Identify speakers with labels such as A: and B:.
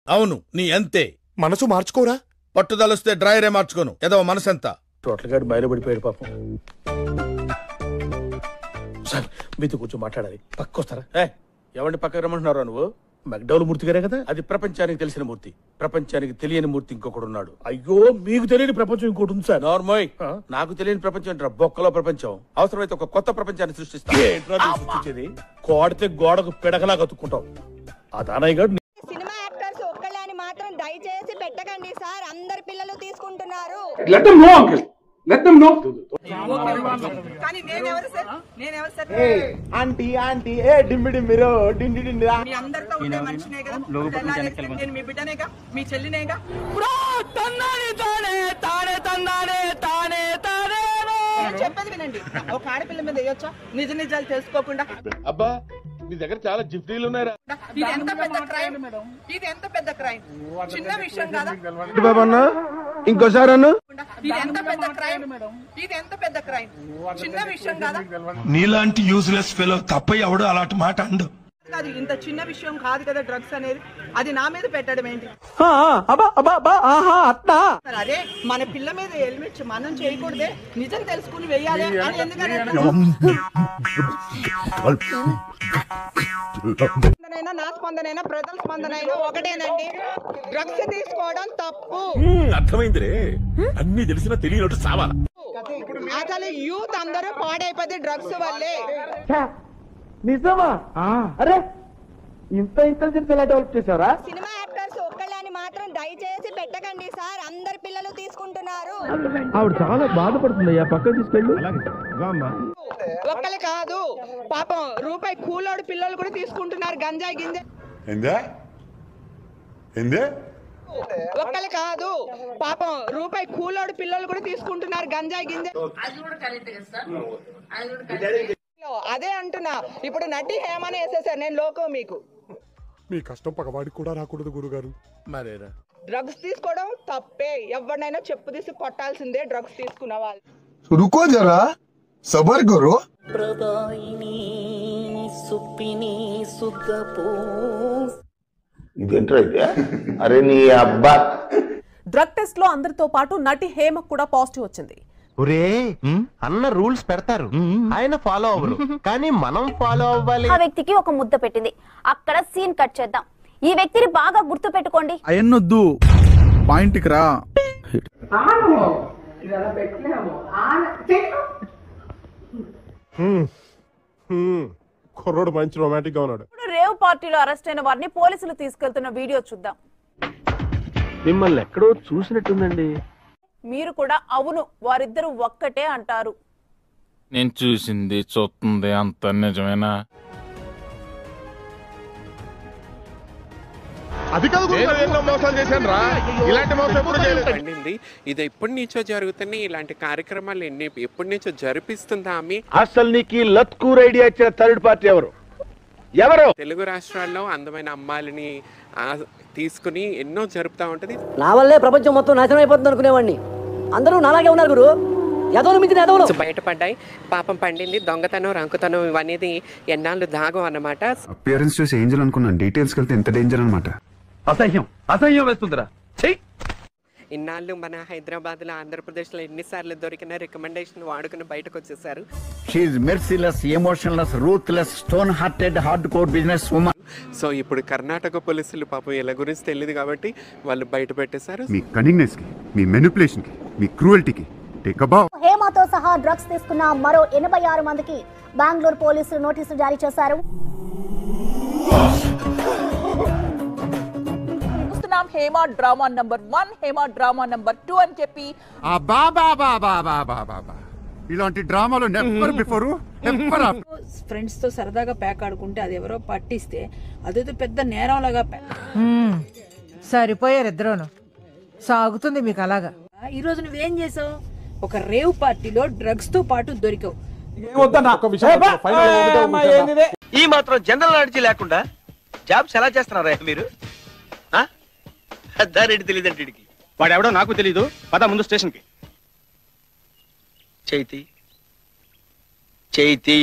A: అవును, నీ అంతే.
B: మనసు మార్చుకోరా?
A: పట్టుదలొస్తే డ్రైవరే మార్చుకోను. ఏదో మనసెంత
B: టోటల్ గా బయలుపడిపోయాడు పాపం. సార్ మీతో కూర్చో మాట్లాడాలి. పక్కొస్తారా?
A: ఎవరిని పక్కకు రమ్మంటున్నారా నువ్వు?
B: మెక్డౌల్ మూర్తి గారే కదా?
A: అది ప్రపంచానికి తెలిసిన మూర్తి. ప్రపంచానికి తెలియని మూర్తి ఇంకొకడున్నాడు.
B: అయ్యో, మీకు తెలియని ప్రపంచం ఇంకోటి ఉంది సార్.
A: నార్మోయ్, నాకు తెలియని ప్రపంచం ఏంట్రా? బొక్కలో ప్రపంచం. అవసరమైతే ఒక కొత్త ప్రపంచాన్ని సృష్టిస్తా.
B: సృష్టించేది కోడితే గోడకు పిడకలా కతుక్కుంటాం. ఆ దానయ్య గారు
C: సినిమా యాక్టర్స్ ఒక్కళ్ళని మాత్రం దయచేసి పెట్టకండి సార్. అందరి పిల్లలు తీసుకుంటున్నారు.
D: Let them know, uncle. Let them know.
C: కానీ నేనెవరు సార్? నేనెవరు సార్?
E: ఆంటీ ఆంటీ ఏ డిమ్మి డిమ్మిరో డిండి డిండిరా.
C: మీ అందరితో ఉండే మనిషినే కదా. నేను మీ బిడ్డనేగా, మీ చెల్లినేగా. చెప్పేది వినండి. ఒక ఆడపిల్ల మీద వేయొచ్చా నిజ నిజాలు తెలుసుకోకుండా?
B: అబ్బా, మీ దగ్గర చాలా జిఫ్టీలు ఉన్నారా?
C: ఇది ఎంత పెద్ద క్రైమ్, ఇది ఎంత పెద్ద క్రైమ్. చిన్న విషయం కదా.
E: ఇంకోసారి అన్న
C: ఇది ఎంత పెద్ద క్రైమ్, ఇది ఎంత పెద్ద క్రైమ్. చిన్న విషయం కదా.
F: నీలాంటి యూజ్లెస్ ఫెలో తప్ప ఎవడు అలాంటి మాట అండు.
C: అది ఇంత చిన్న విషయం కాదు కదా డ్రగ్స్ అనేది. అది నా మీద పెట్టడం ఏంటి? అదే మన పిల్ల మీద హెల్మెట్ మనం చేయకూడదే, నిజం తెలుసుకుని వెయ్యాలి అని ఎందుకని? నా స్పందనైనా ప్రజల స్పందనైనా ఒకటేనండి. డ్రగ్స్ తీసుకోవడం తప్పు.
B: అర్థమైందిరే, అన్ని తెలిసినా తెలియనట్టు సావాల.
C: అసలు యూత్ అందరూ పాడైపోతే డ్రగ్స్ వల్లే.
E: నిజమా? అరే ఇంత ఇంటెలిజెన్స్ ఎలా డెవలప్ చేశారా?
C: సినిమా యాక్టర్స్ ఒక్కళ్ళని మాత్రం దయచేసి పెట్టకండి సార్. అందరి పిల్లలు తీసుకుంటున్నారు.
E: ఆవిడ చాలా బాధపడుతుంది. పక్కన తీసుకెళ్ళు.
C: ఒక్కళ్ళు కాదు పాపం, రూపాయి కూలోడు పిల్లలు కూడా తీసుకుంటున్నారు గంజాయి గింజ. ఒక్కళ్ళు కాదు పాపం, రూపాయి కూలోడు పిల్లలు కూడా తీసుకుంటున్నారు గంజాయి గింజ. అదే అంటున్నా. ఇప్పుడు నటి హేమని వేసేసారు. నేను లోకం మీకు.
B: మీ కష్టం పగవాడికి కూడా రాకూడదు గురుగారు. మరేరా,
C: డ్రగ్స్ తీసుకోవడం తప్పే. ఎవరినైనా చెప్పు తీసి కొట్టాల్సిందే డ్రగ్స్ తీసుకున్న వాళ్ళు.
F: రుకో జరా, సబర్ కరో.
E: ఇదేంటైతే? అరే నీ అబ్బా.
G: డ్రగ్ టెస్ట్ లో అందరితో పాటు నటి హేమకు కూడా పాజిటివ్ వచ్చింది.
E: ఒరే, అన్న రూల్స్ పెడతారు, ఆయన ఫాలో అవ్వరు, కానీ మనం ఫాలో అవ్వాలి.
H: ఆ వ్యక్తికి ఒక ముద్ద పెట్టింది. అక్కడ సీన్ కట్ చేద్దాం. ఈ వ్యక్తిని బాగా గుర్తు పెట్టుకోండి.
F: అయన్నొద్దు, పాయింట్కి రా.
B: కుర్రోడు మంచి రొమాంటిక్ గా ఉన్నాడు.
G: ఇప్పుడు రేవ్ పార్టీలో అరెస్ట్ అయిన వారిని పోలీసులు తీసుకెళ్తున్న వీడియో చూద్దాం.
E: మిమ్మల్ని ఎక్కడో చూసినట్టుందండి.
G: మీరు కూడా అవును, వారిద్దరూ ఒక్కటే అంటారు.
I: నేను చూసింది చూస్తుంది అంత నిజమేనా?
B: అది కాదు, మోసాలు చేశాను రా. ఇలాంటి మోసం ఎప్పుడు
J: చేయలేదు. ఇది ఎప్పటి నుంచో జరుగుతున్నాయి. ఇలాంటి కార్యక్రమాలు ఎప్పటి నుంచో జరిపిస్తుందా ఆమె?
E: అసలు నీకు లత్కూర్ ఐడియా ఇచ్చిన థర్డ్ పార్టీ ఎవరు?
J: తెలుగు రాష్ట్రాల్లో అందమైన అమ్మాయిలని తీసుకుని ఎన్నో జరుపుతా ఉంటది.
K: నా వల్లే ప్రపంచం మొత్తం నాశనం అయిపోతుంది అనుకునేవాడిని. అందరూ నాలాగే ఉన్నారు గురు.
J: బయటపడ్డాయి, పాపం పండింది. దొంగతనం, రంకుతనం ఇవనేది ఎన్నాళ్ళు దాగం అన్నమాట.
F: అపియరెన్స్ చూసి ఏంజల్ అనుకున్నాను, డీటెయిల్స్ వెళ్తే ఎంత డేంజర్ అన్నమాట.
E: అసహ్యం అసహ్యం వేస్తుందిరా.
J: ఇన్నాళ్ళు మన హైదరాబాద్ లో, ఆంధ్రప్రదేశ్ లో ఎన్నిసార్లు దొరికిన రికమెండేషన్ వాడుకుని బయటకు వచ్చేసారు. సో ఇప్పుడు కర్ణాటక పోలీసులు పాపం ఇలా గురించి తెలియదు కాబట్టి వాళ్ళు బయట పెట్టేశారు.
F: మీ కన్నింగ్నెస్ కి, మీ మెనిపులేషన్ కి, మీ క్రూయల్టీకి టేక్ అ బౌ.
H: హేమతో సహా డ్రగ్స్ తీసుకున్న మరో 86 మందికి బెంగళూరు పోలీసులు నోటీసులు జారీ చేశారు.
G: Hema drama number 1, Hema drama number 2 అని చెప్పి
F: ఇలాంటి డ్రామాలో never before never after.
G: Friends తో సరదాగా ప్యాక్ ఆడుకుంటే అది ఎవరో పట్టిస్తే అదేదో పెద్ద నేరంలాగా
K: సరిపోయారు ఇద్దరును. సాగుతుంది మీకు అలాగా.
G: ఈ రోజు నువ్వేం చేసావు? ఒక రేవ్ పార్టీలో డ్రగ్స్ తో పాటు దొరికావు.
E: ఈ మాత్రం జనరల్ నాలెడ్జ్ లేకుండా జాబ్స్ ఎలా చేస్తున్నారా మీరు? దారేంటి తెలియదంటే వాడెవడో నాకు తెలీదు. పద ముందు స్టేషన్ కి. చైతి